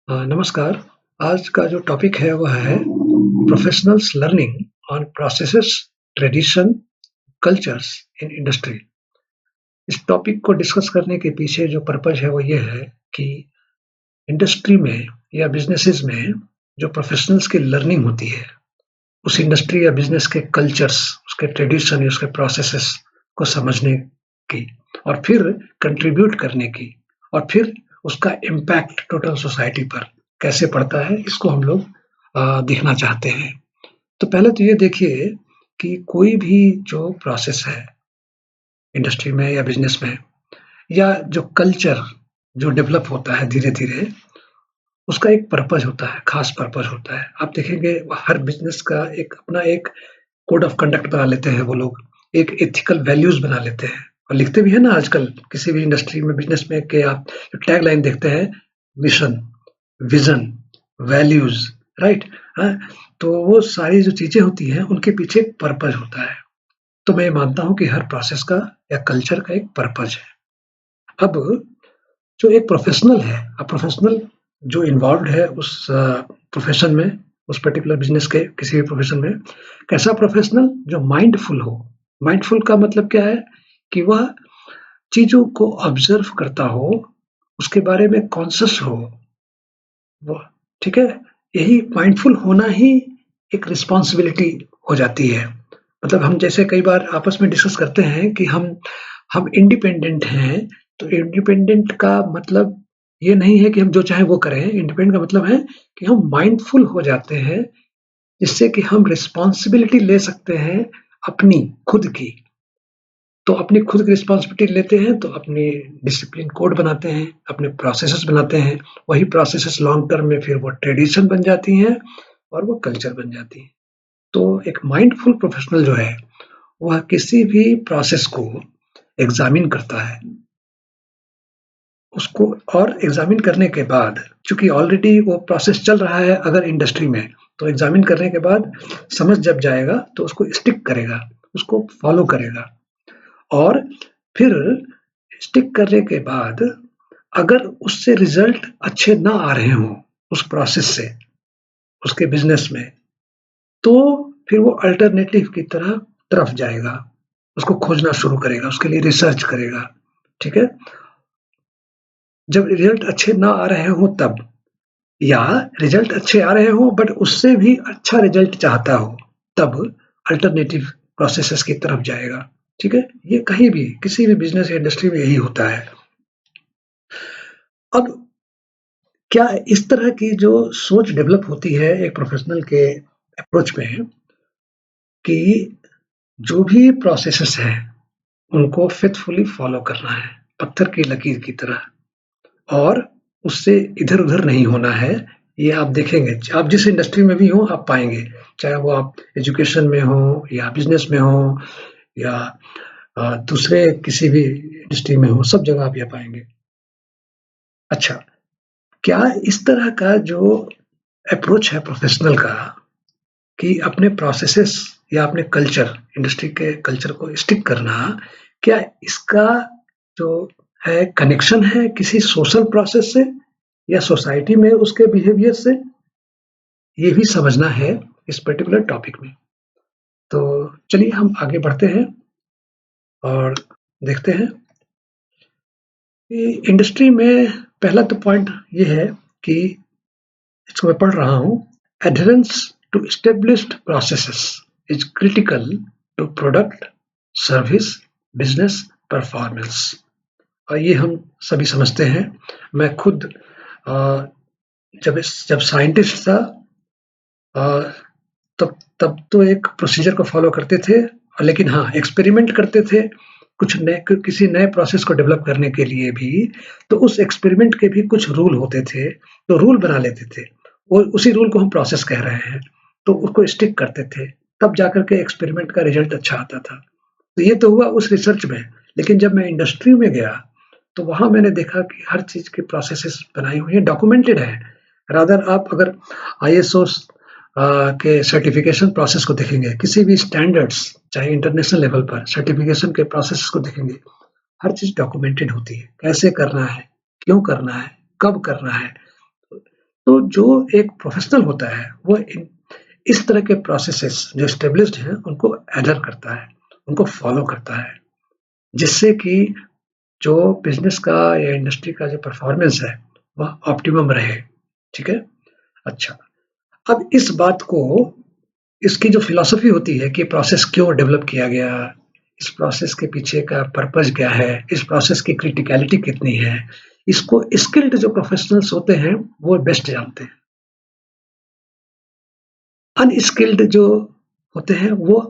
नमस्कार। आज का जो टॉपिक है वह है professionals learning on processes, tradition, cultures in industry. इस टॉपिक को डिस्कस करने के पीछे जो पर्पज़ है वो ये है कि इंडस्ट्री में या बिज़नेसेस में जो प्रोफेशनल्स की लर्निंग होती है, उस इंडस्ट्री या बिज़नेस के कल्चर्स, उसके ट्रेडिशन या उसके प्रोसेसेस को समझने की और फिर कंट्रीब्यूट करने की और फिर उसका इम्पैक्ट टोटल सोसाइटी पर कैसे पड़ता है, इसको हम लोग देखना चाहते हैं। तो पहले तो ये देखिए कि कोई भी जो प्रोसेस है इंडस्ट्री में या बिज़नेस में या जो कल्चर जो डेवलप होता है धीरे-धीरे, उसका एक पर्पज़ होता है, ख़ास पर्पज़ होता है। आप देखेंगे हर बिज़नेस का एक अपना एक कोड ऑफ कंडक्ट बना लेते हैं वो लोग, एक एथिकल वैल्यूज़ बना लेते हैं और लिखते भी हैं ना आजकल किसी भी इंडस्ट्री में, बिज़नेस में कि आप टैगलाइन देखते हैं, मिशन, विज़न, वैल्यूज़, राइट? हाँ, तो वो सारी जो चीज़ें होती हैं, उनके पीछे एक पर्पज़ होता है। तो मैं ये मानता हूँ कि हर प्रोसेस का या कल्चर का एक पर्पज़ है। अब जो एक प्रोफ़ेशनल है, प्रोफ़ेशनल जो इन्वॉल्व्ड है उस प्रोफ़ेशन में, उस पर्टिकुलर बिज़नेस के किसी भी प्रोफ़ेशन में, कैसा प्रोफ़ेशनल जो माइंडफुल हो। माइंडफुल का मतलब क्या है कि वह चीज़ों को ऑब्ज़र्व करता हो, उसके बारे में कॉन्शियस हो, वो ठीक है? यही माइंडफुल होना ही एक रिस्पॉन्सिबिलिटी हो जाती है। मतलब हम जैसे कई बार आपस में डिस्कस करते हैं कि हम इंडिपेंडेंट हैं, तो इंडिपेंडेंट का मतलब ये नहीं है कि हम जो चाहें वो करें। इंडिपेंडेंट का मतलब है कि हम माइंडफुल हो जाते हैं, जिससे कि हम रिस्पॉन्सिबिलिटी ले सकते हैं अपनी खुद की। तो अपनी खुद की रिस्पॉन्सिबिलिटी लेते हैं, तो अपनी डिसिप्लिन कोड बनाते हैं, अपने प्रोसेसेस बनाते हैं। वही प्रोसेसेस लॉन्ग टर्म में फिर वो ट्रेडिशन बन जाती हैं और वो कल्चर बन जाती हैं। तो एक माइंडफुल प्रोफेशनल जो है, वह किसी भी प्रोसेस को एग्ज़ामिन करता है, उसको और एग्ज़ामिन करने के बाद चूँकि ऑलरेडी वो प्रोसेस चल रहा है अगर इंडस्ट्री में, तो एग्ज़ामिन करने के बाद समझ जब जाएगा तो उसको स्टिक करेगा, उसको फ़ॉलो करेगा और फिर स्टिक करने के बाद अगर उससे रिज़ल्ट अच्छे ना आ रहे हों उस प्रोसेस से, उसके बिज़नेस में, तो फिर वो अल्टरनेटिव की तरफ जाएगा, उसको खोजना शुरू करेगा, उसके लिए रिसर्च करेगा, ठीक है? जब रिज़ल्ट अच्छे ना आ रहे हों तब या रिज़ल्ट अच्छे आ रहे हों बट उससे भी अच्छा रिज़ल्ट चाहता हो, तब अल्टरनेटिव प्रोसेसेस की तरफ जाएगा, ठीक है? ये कहीं भी, किसी भी बिज़नेस या इंडस्ट्री में यही होता है। अब क्या इस तरह की जो सोच डेवलप होती है एक प्रोफ़ेशनल के अप्रोच में कि जो भी प्रोसेसेस हैं, उनको फेथफुली फ़ॉलो करना है, पत्थर की लकीर की तरह और उससे इधर-उधर नहीं होना है। ये आप देखेंगे, आप जिस इंडस्ट्री में भी हो आप पाएँगे, चाहे वो आप एजुकेशन में हो या बिज़नेस में हो या दूसरे किसी भी इंडस्ट्री में हो, सब जगह आप ये पाएँगे। अच्छा, क्या इस तरह का जो अप्रोच है प्रोफ़ेशनल का कि अपने प्रोसेसेस या अपने कल्चर, इंडस्ट्री के कल्चर को स्टिक करना, क्या इसका जो है कनेक्शन है किसी सोशल प्रोसेस से या सोसाइटी में उसके बिहेवियर से? ये भी समझना है इस पर्टिकुलर टॉपिक में। तो चलिए हम आगे बढ़ते हैं और देखते हैं कि इंडस्ट्री में पहला तो पॉइंट ये है कि इसको मैं पढ़ रहा हूँ, adherence to established processes is critical to product, service, business performance. और ये हम सभी समझते हैं। मैं खुद अ, जब साइंटिस्ट था अ, तब तब तो एक प्रोसीजर को फ़ॉलो करते थे, लेकिन हाँ, एक्सपेरिमेंट करते थे, कुछ नए किसी नए प्रोसेस को डेवलप करने के लिए भी, तो उस एक्सपेरिमेंट के भी कुछ रूल होते थे, तो रूल बना लेते थे। वो उसी रूल को हम प्रोसेस कह रहे हैं, तो उसको स्टिक करते थे, तब जाकर के एक्सपेरिमेंट का रिज़ल्ट अच्छा आता था। तो ये तो हुआ उस रिसर्च में, लेकिन जब मैं इंडस्ट्री में गया, तो वहाँ मैंने देखा कि हर चीज़ की प्रोसेसेस बनाई हुई हैं, डॉक्यूमेंटेड है। रादर आप अगर आईएसओ के सर्टिफिकेशन प्रोसेस को देखेंगे, किसी भी स्टैंडर्ड्स, चाहे इंटरनेशनल लेवल पर सर्टिफिकेशन के प्रोसेस को देखेंगे, हर चीज़ डॉक्यूमेंटेड होती है। कैसे करना है, क्यों करना है, कब करना है। तो जो एक प्रोफेशनल होता है वो इस तरह के प्रोसेसेस जो एस्टेब्लिश्ड हैं उनको एडर करता है, उनको फॉलो करता है, जिससे कि जो बिजनेस का या इंडस्ट्री का जो परफॉर्मेंस है वह ऑप्टिमम रहे। ठीक है। अच्छा, अब इस बात को, इसकी जो फिलॉसफी होती है कि प्रोसेस क्यों डेवलप किया गया, इस प्रोसेस के पीछे का पर्पस क्या है, इस प्रोसेस की क्रिटिकलिटी कितनी है, इसको स्किल्ड जो प्रोफेशनल्स होते हैं वो बेस्ट जानते हैं। अनस्किल्ड जो होते हैं वो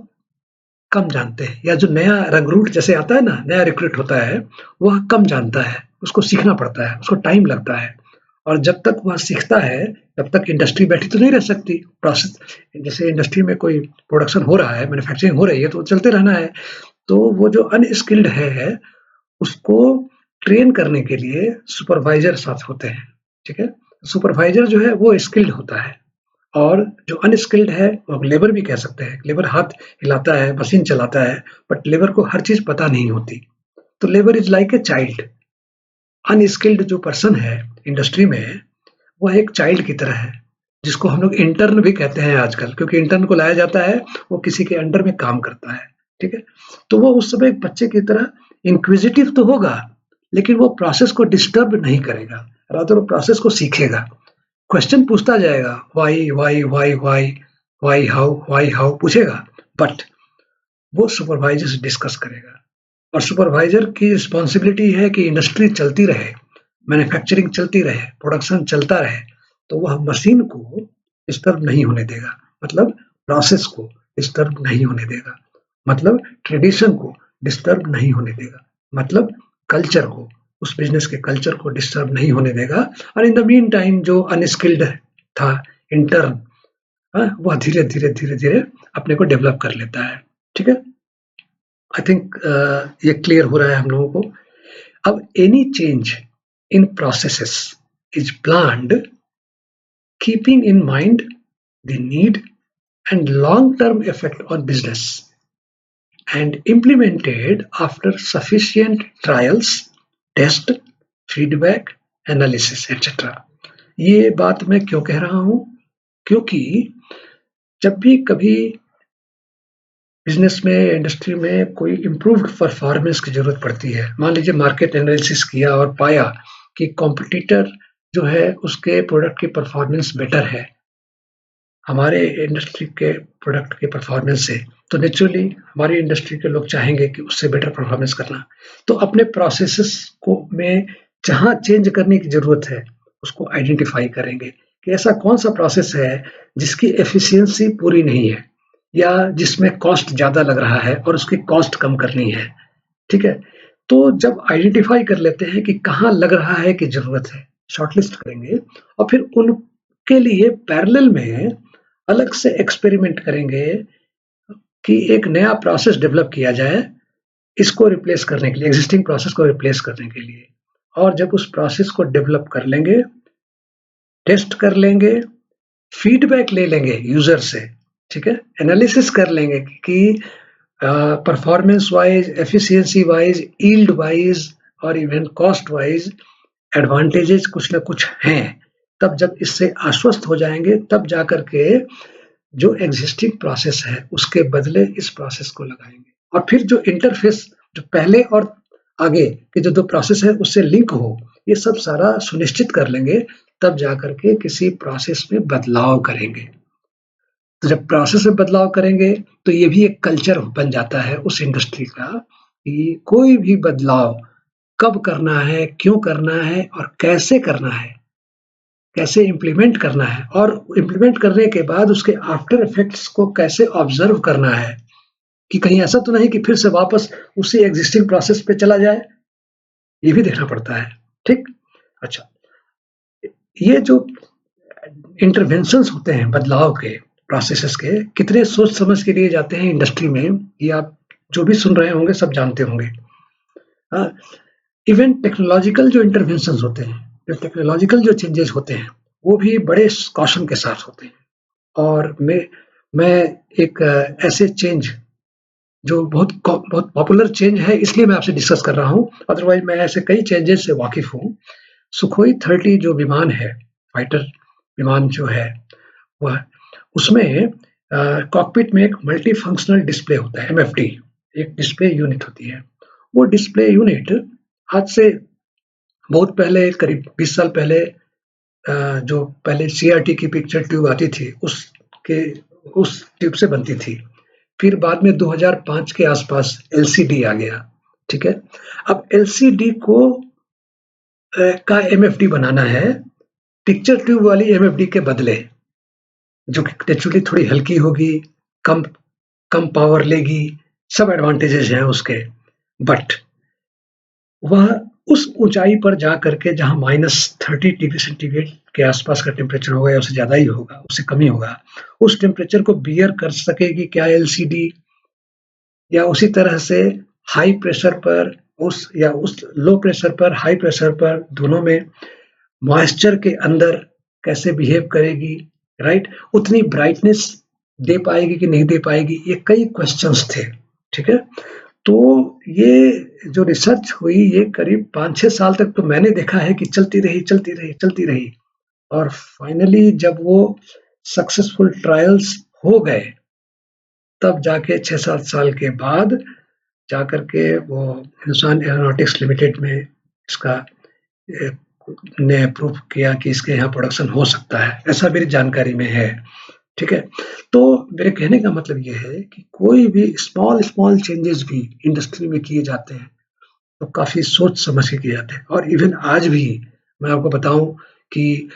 कम जानते हैं, या जो नया रिक्रूट जैसे आता है ना, नया रिक्रूट होता है, वह कम जानता है, उसको सीखना पड़ता है, उसको टाइम लगता है। और जब तक वह सीखता है तब तक इंडस्ट्री बैठी तो नहीं रह सकती। प्रोसेस, जैसे इंडस्ट्री में कोई प्रोडक्शन हो रहा है, मैन्युफैक्चरिंग हो रही है, तो चलते रहना है। तो वो जो अनस्किल्ड है उसको ट्रेन करने के लिए सुपरवाइजर साथ होते हैं। ठीक है। सुपरवाइजर जो है वो स्किल्ड होता है, और जो अनस्किल्ड है वो लेबर भी कह सकते हैं। लेबर हाथ हिलाता है, मशीन चलाता है, बट लेबर को हर चीज पता नहीं होती। तो labour is like a child. Unskilled जो पर्सन है इंडस्ट्री में, वह एक चाइल्ड की तरह है, जिसको हम लोग इंटर्न भी कहते हैं आजकल, क्योंकि इंटर्न को लाया जाता है, वो किसी के अंडर में काम करता है। ठीक है। तो वो उस समय एक बच्चे की तरह इंक्विजिटिव तो होगा, लेकिन वो प्रोसेस को डिस्टर्ब नहीं करेगा, रादर वो प्रोसेस को सीखेगा, क्वेश्चन पूछता जाएगा, why why why why, why how पूछेगा, बट वो सुपरवाइजर से डिस्कस करेगा। और सुपरवाइजर की रिस्पॉन्सिबिलिटी है कि इंडस्ट्री चलती रहे, मैन्युफैक्चरिंग चलती रहे, प्रोडक्शन चलता रहे, तो वह मशीन को डिस्टर्ब नहीं होने देगा, मतलब प्रोसेस को डिस्टर्ब नहीं होने देगा, मतलब ट्रेडिशन को डिस्टर्ब नहीं होने देगा, मतलब कल्चर को, उस बिजनेस के कल्चर को डिस्टर्ब नहीं होने देगा। और इन द मीन टाइम जो अनस्किल्ड था इंटर्न, वह धीरे धीरे धीरे धीरे अपने को डेवलप कर लेता है। ठीक है। आई थिंक ये क्लियर हो रहा है हम लोगों को। अब any change in processes is planned keeping in mind the need and long-term effect on business, and implemented after sufficient trials, test, feedback, analysis, etc. ये बात मैं क्यों कह रहा हूं? क्योंकि जब भी कभी बिजनेस में, इंडस्ट्री में कोई इम्प्रूव्ड परफॉर्मेंस की जरूरत पड़ती है, मान लीजिए मार्केट एनालिसिस किया और पाया कि कॉम्पिटिटर जो है उसके प्रोडक्ट की परफॉर्मेंस बेटर है हमारे इंडस्ट्री के प्रोडक्ट के परफॉर्मेंस से, तो नेचुरली हमारी इंडस्ट्री के लोग चाहेंगे कि उससे बेटर परफॉर्मेंस करना। तो अपने प्रोसेसेस को में जहाँ चेंज करने की ज़रूरत है उसको आइडेंटिफाई करेंगे कि ऐसा कौन सा प्रोसेस है जिसकी एफिशिएंसी पूरी नहीं है, या जिसमें कॉस्ट ज़्यादा लग रहा है और उसकी कॉस्ट कम करनी है। ठीक है। तो जब आइडेंटिफाई कर लेते हैं कि कहाँ लग रहा है कि ज़रूरत है, शॉर्टलिस्ट करेंगे, और फिर उनके लिए पैरेलल में अलग से एक्सपेरिमेंट करेंगे कि एक नया प्रोसेस डेवलप किया जाए इसको रिप्लेस करने के लिए, एग्जिस्टिंग प्रोसेस को रिप्लेस करने के लिए। और जब उस प्रोसेस को डेवलप कर लेंगे, टेस्ट कर लेंगे, फीडबैक ले लेंगे यूजर से, ठीक है, एनालिसिस कर लेंगे कि performance wise, efficiency wise, yield wise और इवन कॉस्ट वाइज एडवांटेजेस कुछ ना कुछ हैं। तब जब इससे आश्वस्त हो जाएंगे, तब जाकर के जो एग्जिस्टिंग प्रोसेस है उसके बदले इस प्रोसेस को लगाएंगे। और फिर जो इंटरफेस, जो पहले और आगे के जो दो प्रोसेस है उससे लिंक हो, ये सब सारा सुनिश्चित कर लेंगे, तब जाकर के किसी प्रोसेस में बदलाव करेंगे। तो जब प्रोसेस में बदलाव करेंगे तो ये भी एक कल्चर बन जाता है उस इंडस्ट्री का कि कोई भी बदलाव कब करना है, क्यों करना है और कैसे करना है, कैसे इम्प्लीमेंट करना है, और इम्प्लीमेंट करने के बाद उसके आफ्टर इफेक्ट्स को कैसे ऑब्जर्व करना है कि कहीं ऐसा तो नहीं कि फिर से वापस उसी एग्जिस्टिंग प्रोसेस पे चला जाए, ये भी देखना पड़ता है। ठीक। अच्छा, ये जो इंटरवेंशंस होते हैं बदलाव के, प्रोसेसेस के, कितने सोच समझ के लिए जाते हैं इंडस्ट्री में, ये आप जो भी सुन रहे होंगे सब जानते होंगे। इवन टेक्नोलॉजिकल जो इंटरवेंशंस होते हैं, जो टेक्नोलॉजिकल जो चेंजेस होते हैं, वो भी बड़े कॉशन के साथ होते हैं। और मैं एक ऐसे चेंज जो बहुत पॉपुलर चेंज है इसलिए मैं आपसे डिस्कस कर रहा हूँ, अदरवाइज मैं ऐसे कई चेंजेस से वाकिफ हूँ। सुखोई 30 जो विमान है, फाइटर विमान जो है वह, उसमें कॉकपिट में एक मल्टी फंक्शनल डिस्प्ले होता है, एमएफडी, एक डिस्प्ले यूनिट होती है। वो डिस्प्ले यूनिट आज से बहुत पहले, करीब 20 साल पहले, जो पहले सीआरटी की पिक्चर ट्यूब आती थी उसके उस ट्यूब से बनती थी। फिर बाद में 2005 के आसपास एलसीडी आ गया, ठीक है। अब एलसीडी को का एमएफडी बनाना है पिक्चर ट्यूब वाली एमएफडी के बदले, जो कि नेचुरली थोड़ी हल्की होगी, कम कम पावर लेगी, सब एडवांटेजेस हैं उसके। बट वह उस ऊंचाई पर जा करके जहां -30 डिग्री सेंटीग्रेड के आसपास का टेम्परेचर होगा या उससे ज्यादा ही होगा, उससे कम ही होगा, उस टेम्परेचर को बियर कर सकेगी क्या एलसीडी? या उसी तरह से हाई प्रेशर पर उस लो प्रेशर पर, हाई प्रेशर पर, दोनों में मॉइस्चर के अंदर कैसे बिहेव करेगी, राइट? उतनी ब्राइटनेस दे पाएगी कि नहीं दे पाएगी, ये कई क्वेश्चंस थे, ठीक है। तो ये जो रिसर्च हुई, ये करीब 5-6 साल तक तो मैंने देखा है कि चलती रही, और फाइनली जब वो सक्सेसफुल ट्रायल्स हो गए, तब जाके 6-7 साल के बाद जाकर के वो हिंदुस्तान एरोनॉटिक्स लिमिटेड में इसका ने प्रूव किया कि इसके यहाँ प्रोडक्शन हो सकता है, ऐसा मेरी जानकारी में है, ठीक है। तो मेरे कहने का मतलब ये है कि कोई भी स्मॉल चेंजेस भी इंडस्ट्री में किए जाते हैं तो काफी सोच समझ के किए जाते हैं। और इवन आज भी मैं आपको बताऊं कि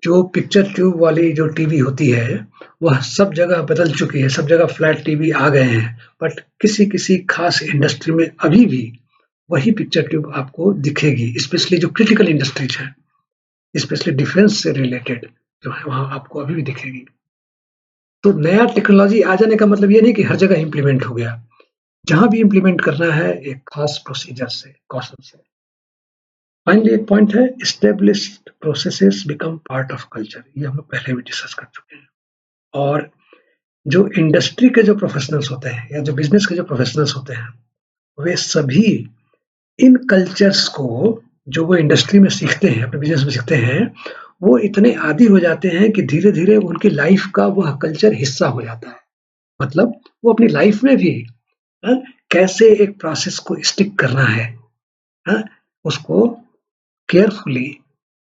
जो पिक्चर ट्यूब वाली जो टीवी होती है वह सब जगह बदल चुकी है, सब जगह फ्लैट टीवी आ गए हैं, बट किसी खास इंडस्ट्री में अभी भी वही पिक्चर ट्यूब आपको दिखेगी, स्पेशली जो क्रिटिकल इंडस्ट्रीज है, स्पेशली डिफेंस से रिलेटेड जो है, वहां आपको अभी भी दिखेगी। तो नया टेक्नोलॉजी आ जाने का मतलब ये नहीं कि हर जगह इम्प्लीमेंट हो गया, जहां भी इम्प्लीमेंट करना है एक खास प्रोसीजर से, कौशल से। फाइनली एक पॉइंट है, established processes become part of culture, ये हम लोग पहले भी डिस्कस कर चुके हैं। और जो इंडस्ट्री के जो प्रोफेशनल्स होते हैं या जो बिजनेस के जो प्रोफेशनल्स होते हैं, वे सभी इन कल्चर्स को जो वो इंडस्ट्री में सीखते हैं, अपने बिजनेस में सीखते हैं, वो इतने आदी हो जाते हैं कि धीरे धीरे उनकी लाइफ का वह कल्चर हिस्सा हो जाता है। मतलब वो अपनी लाइफ में भी कैसे एक प्रोसेस को स्टिक करना है, उसको केयरफुली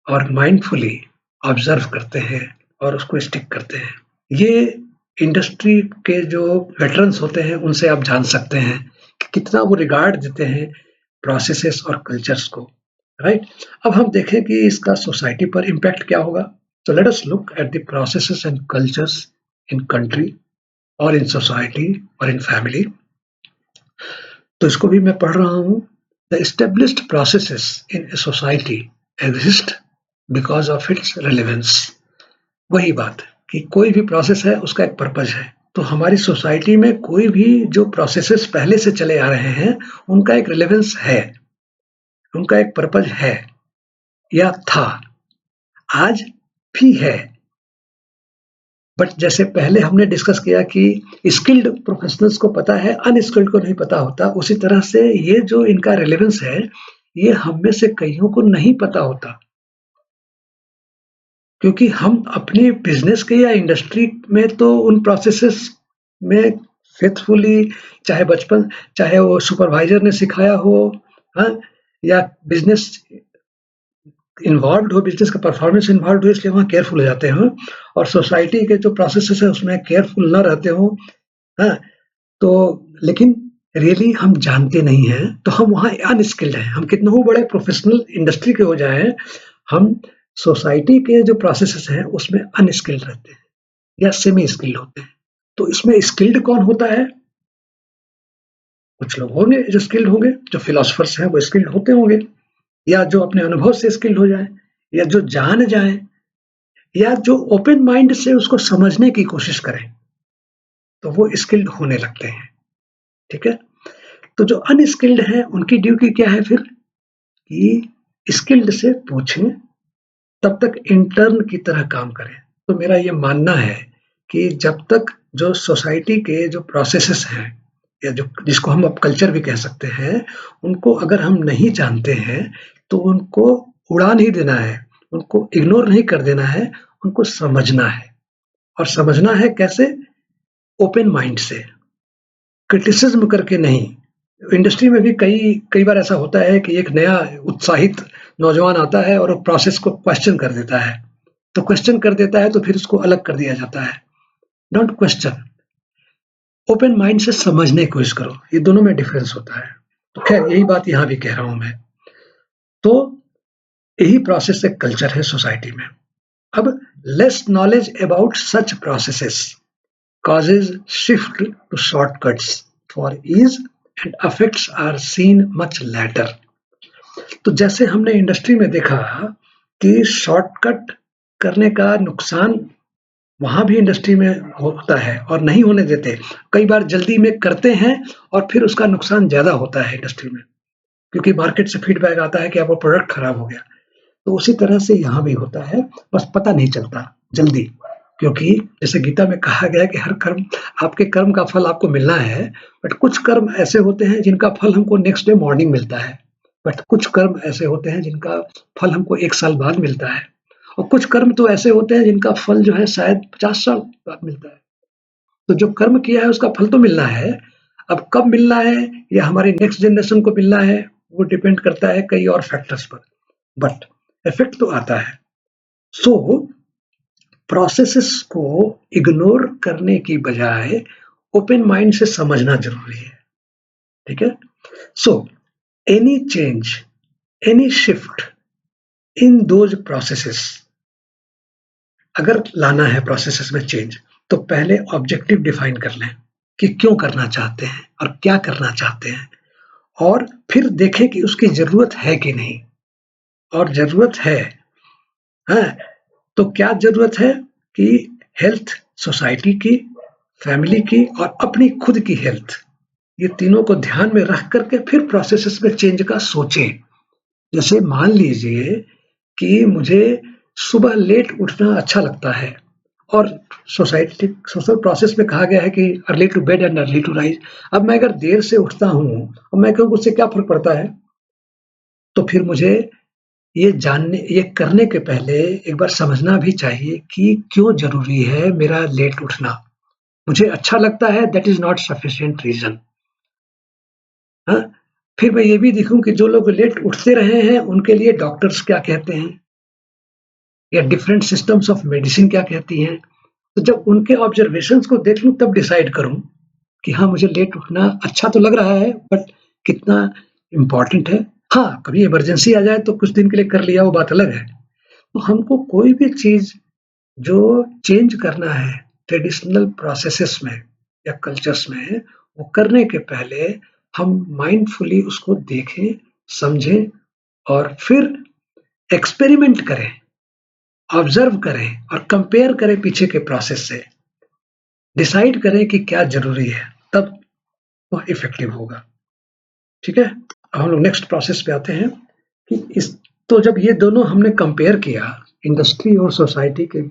और माइंडफुली ऑब्जर्व करते हैं और उसको स्टिक करते हैं। ये इंडस्ट्री के जो वेटरन्स होते हैं उनसे आप जान सकते हैं कि कितना वो रिगार्ड देते हैं प्रोसेसेस और कल्चर्स को, राइट? अब हम देखें कि इसका सोसाइटी पर इम्पैक्ट क्या होगा। तो let us look at the processes and cultures in country और इन सोसाइटी और इन फैमिली। तो इसको भी मैं पढ़ रहा हूँ। The established processes in a society exist because of its relevance. वही बात कि कोई भी प्रोसेस है उसका एक पर्पज है। तो हमारी सोसाइटी में कोई भी जो प्रोसेसेस पहले से चले आ रहे हैं उनका एक रिलेवेंस है, उनका एक पर्पज है या था, आज भी है। बट जैसे पहले हमने डिस्कस किया कि स्किल्ड प्रोफेशनल्स को पता है, अनस्किल्ड को नहीं पता होता, उसी तरह से ये जो इनका रिलेवेंस है ये हम में से कईयों को नहीं पता होता, क्योंकि हम अपने बिजनेस के या इंडस्ट्री में तो उन प्रोसेसेस में फेथफुली, चाहे बचपन, चाहे वो सुपरवाइजर ने सिखाया हो, या बिजनेस इन्वॉल्व हो, बिजनेस का परफॉर्मेंस इन्वॉल्व हो, इसलिए वहाँ केयरफुल हो जाते हैं। और सोसाइटी के जो प्रोसेसेस है उसमें केयरफुल न रहते हो, तो लेकिन रियली हम जानते नहीं हैं, तो हम वहाँ अनस्किल्ड हैं। हम कितना हो बड़े प्रोफेशनल इंडस्ट्री के हो जाए, हम सोसाइटी के जो प्रोसेसेस हैं उसमें अनस्किल्ड रहते हैं या सेमी स्किल्ड होते हैं। तो इसमें स्किल्ड कौन होता है? कुछ लोग होंगे जो स्किल्ड होंगे, जो फिलोसफर्स हैं वो स्किल्ड होते होंगे, या जो अपने अनुभव से स्किल्ड हो जाए, या जो जान जाए, या जो ओपन माइंड से उसको समझने की कोशिश करें, तो वो स्किल्ड होने लगते हैं, ठीक है। तो जो अनस्किल्ड है उनकी ड्यूटी क्या है फिर? कि स्किल्ड से पूछें, तब तक इंटर्न की तरह काम करें। तो मेरा ये मानना है कि जब तक जो सोसाइटी के जो प्रोसेसेस हैं, या जो जिसको हम अब कल्चर भी कह सकते हैं, उनको अगर हम नहीं जानते हैं तो उनको उड़ा नहीं देना है, उनको इग्नोर नहीं कर देना है, उनको समझना है। और समझना है कैसे? ओपन माइंड से, क्रिटिसिज्म करके नहीं। इंडस्ट्री में भी कई कई बार ऐसा होता है कि एक नया उत्साहित नौजवान आता है और वो प्रोसेस को क्वेश्चन कर देता है। तो क्वेश्चन कर देता है तो फिर उसको अलग कर दिया जाता है। डोंट क्वेश्चन, ओपन माइंड से समझने की कोशिश करो। ये दोनों में डिफरेंस होता है। तो खैर यही बात यहाँ भी कह रहा हूँ मैं। तो यही प्रोसेस एक कल्चर है सोसाइटी में। अब less knowledge about such processes causes shift to shortcuts for ease and effects are seen much later. तो जैसे हमने इंडस्ट्री में देखा कि शॉर्टकट करने का नुकसान वहां भी इंडस्ट्री में होता है और नहीं होने देते। कई बार जल्दी में करते हैं और फिर उसका नुकसान ज्यादा होता है इंडस्ट्री में, क्योंकि मार्केट से फीडबैक आता है कि अब वो प्रोडक्ट खराब हो गया। तो उसी तरह से यहाँ भी होता है, बस पता नहीं चलता जल्दी। क्योंकि जैसे गीता में कहा गया है कि हर कर्म, आपके कर्म का फल आपको मिलना है, बट कुछ कर्म ऐसे होते हैं जिनका फल हमको नेक्स्ट डे मॉर्निंग मिलता है, बट कुछ कर्म ऐसे होते हैं जिनका फल हमको 1 साल बाद मिलता है, और कुछ कर्म तो ऐसे होते हैं जिनका फल जो है शायद 50 साल बाद मिलता है। तो जो कर्म किया है उसका फल तो मिलना है, अब कब मिलना है या हमारी नेक्स्ट जनरेशन को मिलना है वो डिपेंड करता है कई और फैक्टर्स पर, बट इफेक्ट तो आता है। सो प्रोसेसेस को इग्नोर करने की बजाय ओपन माइंड से समझना जरूरी है। ठीक है? So any change, any shift in those processes, अगर लाना है प्रोसेसेस में चेंज, तो पहले ऑब्जेक्टिव डिफाइन कर लें कि क्यों करना चाहते हैं और क्या करना चाहते हैं, और फिर देखें कि उसकी जरूरत है कि नहीं। और जरूरत है, हाँ, तो क्या जरूरत है कि हेल्थ, सोसाइटी की, फैमिली की और अपनी खुद की हेल्थ, ये तीनों को ध्यान में रख करके फिर प्रोसेसेस में चेंज का सोचें। जैसे मान लीजिए कि मुझे सुबह लेट उठना अच्छा लगता है, और सोसाइटी सोशल प्रोसेस में कहा गया है कि early to bed and early to rise. अब मैं अगर देर से उठता हूँ और मैं कहूँ उससे क्या फर्क पड़ता है, तो फिर मुझे ये करने के पहले एक बार समझना भी चाहिए कि क्यों ज़रूरी है मेरा लेट उठना। मुझे अच्छा लगता है, that is not sufficient reason. हाँ? फिर मैं ये भी देखूँ कि जो लोग लेट उठते रहे हैं, उनके लिए डॉक्टर्स क्या कहते हैं या डिफरेंट सिस्टम्स ऑफ मेडिसिन क्या कहती हैं। तो जब उनके ऑब्जर्वेशंस को देख लूँ तब डिसाइड करूँ कि हाँ, मुझे लेट उठना अच्छा तो लग रहा है, बट कितना इम्पोर्टेंट है। हाँ, कभी इमरजेंसी आ जाए तो कुछ दिन के लिए कर लिया, वो बात अलग है। तो हमको कोई भी चीज़ जो चेंज करना है ट्रेडिशनल प्रोसेसेस में या कल्चर्स में, वो करने के पहले हम माइंडफुली उसको देखें, समझें और फिर एक्सपेरिमेंट करें, ऑब्जर्व करें और कंपेयर करें पीछे के प्रोसेस से, डिसाइड करें कि क्या ज़रूरी है, तब वह इफ़ेक्टिव होगा। ठीक है? अब हम लोग नेक्स्ट प्रोसेस पे आते हैं कि इस तो जब ये दोनों हमने कंपेयर किया, इंडस्ट्री और सोसाइटी के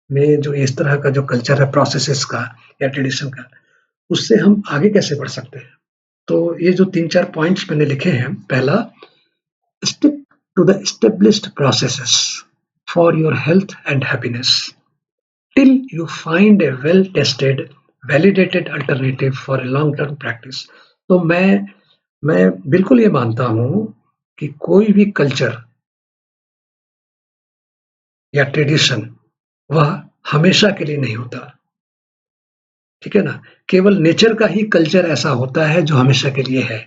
में जो इस तरह का जो कल्चर है प्रोसेसेस का या ट्रेडिशन का, उससे हम आगे कैसे बढ़ सकते हैं। तो ये जो 3-4 पॉइंट्स मैंने लिखे हैं, पहला, stick to the established processes for your health and happiness till you find a well tested validated alternative for a long term practice। तो मैं बिल्कुल ये मानता हूं कि कोई भी कल्चर या ट्रेडिशन वह हमेशा के लिए नहीं होता। ठीक है ना? केवल नेचर का ही कल्चर ऐसा होता है जो हमेशा के लिए है,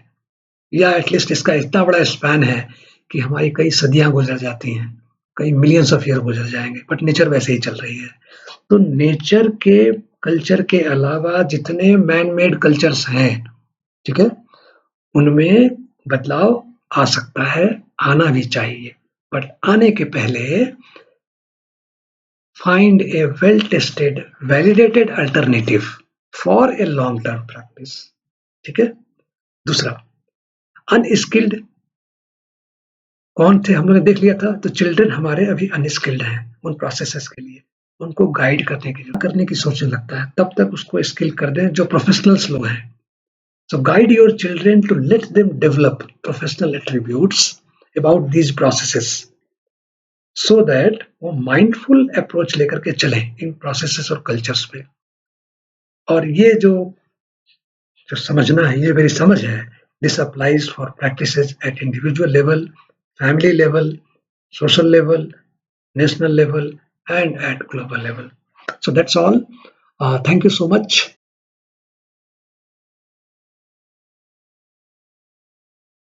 या एटलीस्ट इसका इतना बड़ा स्पैन है कि हमारी कई सदियां गुजर जाती हैं, कई मिलियंस ऑफ ईयर गुजर जाएंगे, बट नेचर वैसे ही चल रही है। तो नेचर के कल्चर के अलावा जितने मैन मेड कल्चर्स हैं, ठीक है, उनमें बदलाव आ सकता है, आना भी चाहिए, बट आने के पहले find A well tested validated alternative for a long term practice. ठीक है? दूसरा, अनस्किल्ड कौन थे हम लोगों ने देख लिया था। तो चिल्ड्रन हमारे अभी अनस्किल्ड हैं उन प्रोसेसेस के लिए, उनको गाइड करने की सोचने लगता है, तब तक उसको स्किल कर दें जो प्रोफेशनल्स लोग हैं। So guide your children to let them develop professional attributes about these processes so that वो माइंडफुल अप्रोच लेकर के चलें इन प्रोसेसेस और कल्चर्स में। और ये जो समझना है, ये मेरी समझ है, this applies for practices eight individual level, family level, social level, national level, and at global level. So that's all. Thank you so much.